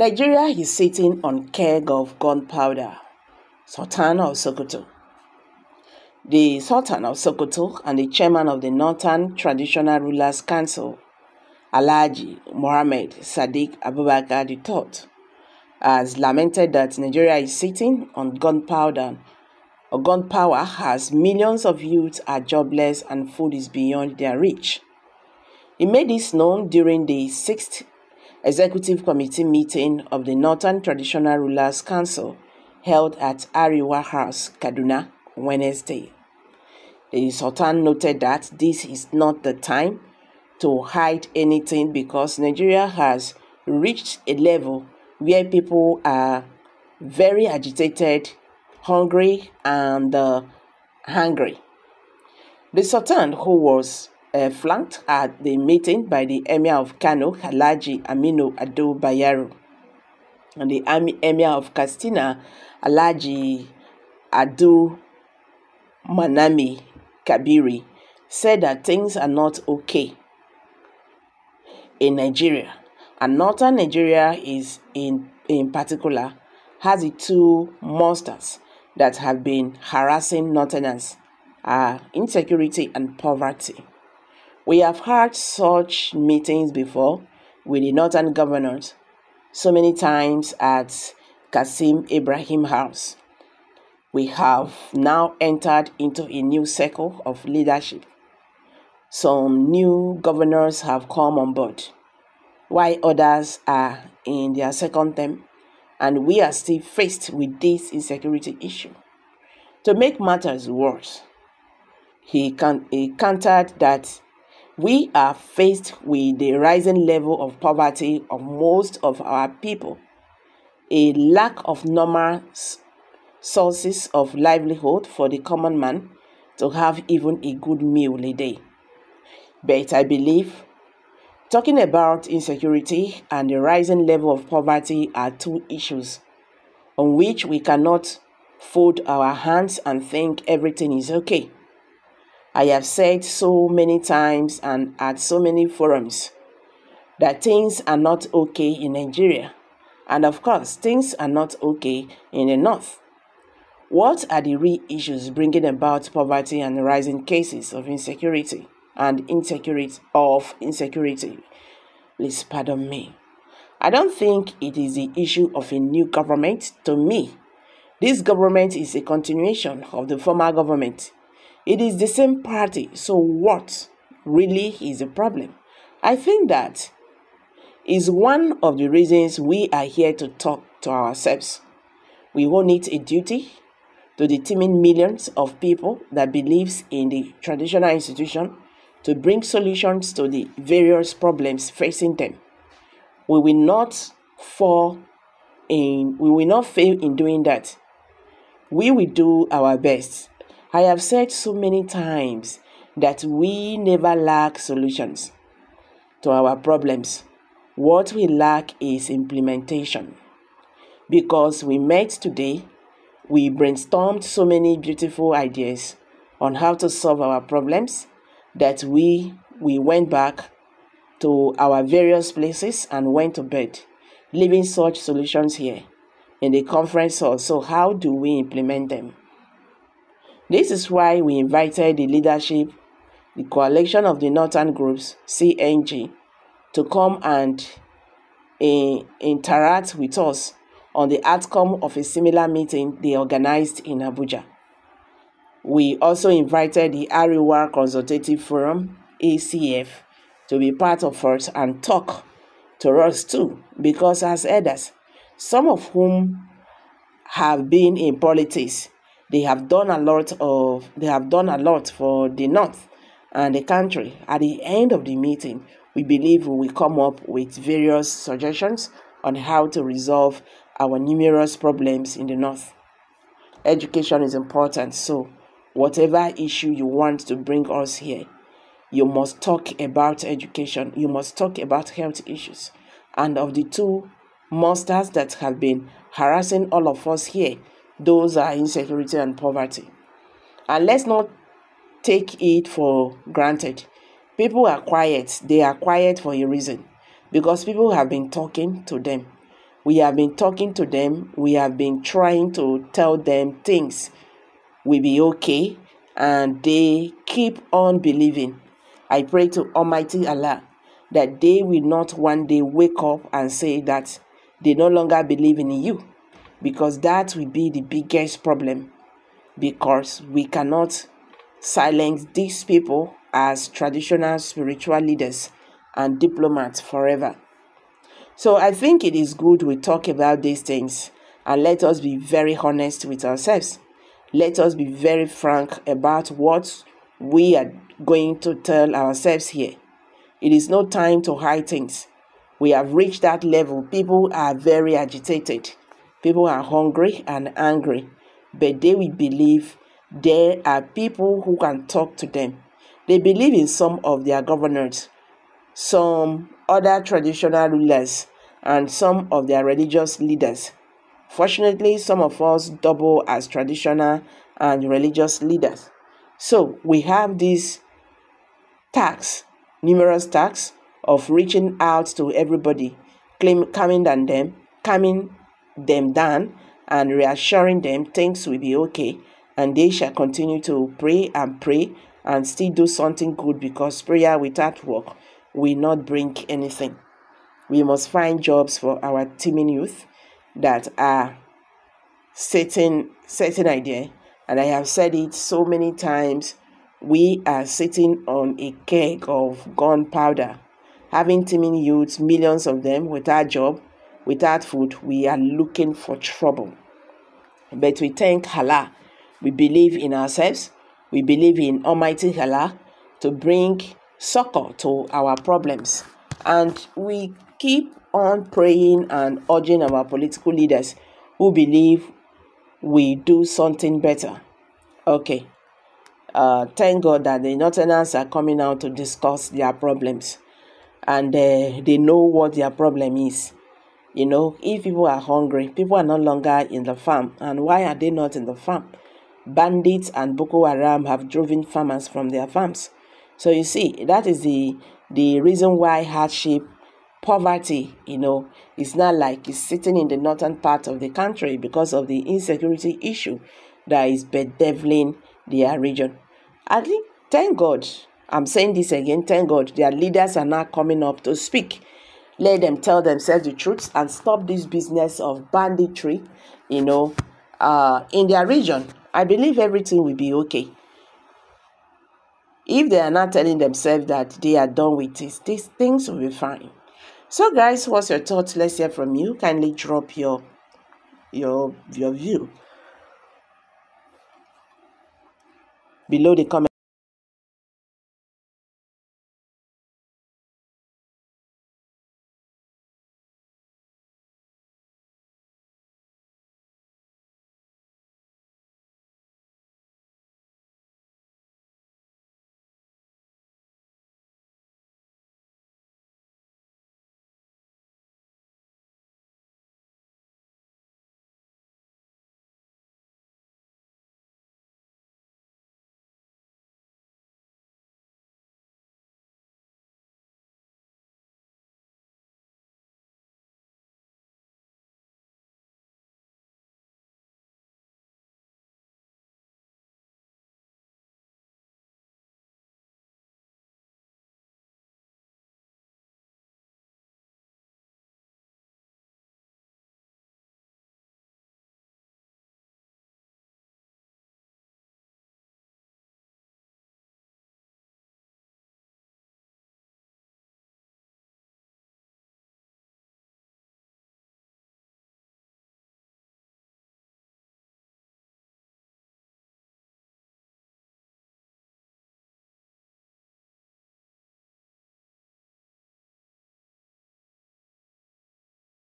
Nigeria is sitting on keg of gunpowder. Sultan of Sokoto. The Sultan of Sokoto and the chairman of the Northern Traditional Rulers Council, Alhaji Mohammed Sadiq Abubakar III, has lamented that Nigeria is sitting on gunpowder as millions of youths are jobless and food is beyond their reach. He made this known during the 6th Executive Committee meeting of the Northern Traditional Rulers Council held at Ariwa House, Kaduna, Wednesday. The Sultan noted that this is not the time to hide anything because Nigeria has reached a level where people are very agitated, hungry, and hungry. The Sultan, who was flanked at the meeting by the Emir of Kano, Alhaji Aminu Ado Bayero, and the Emir of Katsina, Alhaji Ado Manami Kabiri, said that things are not okay in Nigeria, and northern Nigeria is in particular has the two monsters that have been harassing northerners, insecurity and poverty. We have had such meetings before with the northern governors so many times at Kasim Ibrahim House. We have now entered into a new cycle of leadership. Some new governors have come on board, while others are in their second term, and we are still faced with this insecurity issue. To make matters worse, he countered that we are faced with the rising level of poverty of most of our people, a lack of normal sources of livelihood for the common man to have even a good meal a day. But I believe talking about insecurity and the rising level of poverty are two issues on which we cannot fold our hands and think everything is okay. I have said so many times and at so many forums that things are not okay in Nigeria, and of course things are not okay in the north. What are the real issues bringing about poverty and rising cases of insecurity? Please pardon me. I don't think it is the issue of a new government. To me, this government is a continuation of the former government. It is the same party, so what really is the problem? I think that is one of the reasons we are here to talk to ourselves. We owe it a duty to the teeming millions of people that believes in the traditional institution to bring solutions to the various problems facing them. We will not fail in doing that. We will do our best. I have said so many times that we never lack solutions to our problems. What we lack is implementation. Because we met today, we brainstormed so many beautiful ideas on how to solve our problems that we went back to our various places and went to bed, leaving such solutions here in the conference hall. So how do we implement them? This is why we invited the leadership, the coalition of the northern groups, CNG, to come and interact with us on the outcome of a similar meeting they organized in Abuja. We also invited the Ariwa Consultative Forum, ACF, to be part of us and talk to us too, because as elders, some of whom have been in politics, they have done a lot for the North and the country. At the end of the meeting, we believe we will come up with various suggestions on how to resolve our numerous problems in the North. Education is important, so whatever issue you want to bring us here, you must talk about education, you must talk about health issues. And of the two monsters that have been harassing all of us here, those are insecurity and poverty. And let's not take it for granted. People are quiet. They are quiet for a reason, because people have been talking to them. We have been talking to them. We have been trying to tell them things will be okay, and they keep on believing. I pray to Almighty Allah that they will not one day wake up and say that they no longer believe in you, because that will be the biggest problem, because we cannot silence these people as traditional spiritual leaders and diplomats forever. So I think it is good we talk about these things, and let us be very honest with ourselves. Let us be very frank about what we are going to tell ourselves here. It is no time to hide things. We have reached that level. People are very agitated. People are hungry and angry, but they will believe there are people who can talk to them. They believe in some of their governors, some other traditional rulers, and some of their religious leaders. Fortunately, some of us double as traditional and religious leaders. So we have these numerous tasks of reaching out to everybody, calming them down, and reassuring them things will be okay, and they shall continue to pray and still do something good, because prayer without work will not bring anything. We must find jobs for our teeming youth that are certain idea, and I have said it so many times. We are sitting on a keg of gunpowder, having teeming youths, millions of them, without job, without food. We are looking for trouble. But we thank Allah. We believe in ourselves. We believe in Almighty Allah to bring succor to our problems. And we keep on praying and urging our political leaders who believe we do something better. Okay. Thank God that the Northerners are coming out to discuss their problems, and they know what their problem is. If people are hungry, people are no longer in the farm. And why are they not in the farm? Bandits and Boko Haram have driven farmers from their farms. So you see, that is the reason why hardship, poverty, is not like it's sitting in the northern part of the country, because of the insecurity issue that is bedeviling their region. I think, thank God, I'm saying this again, thank God, their leaders are now coming up to speak. Let them tell themselves the truth and stop this business of banditry, in their region. I believe everything will be okay. If they are not telling themselves that they are done with this, these things will be fine. So guys, what's your thoughts? Let's hear from you. Kindly drop your view below the comment.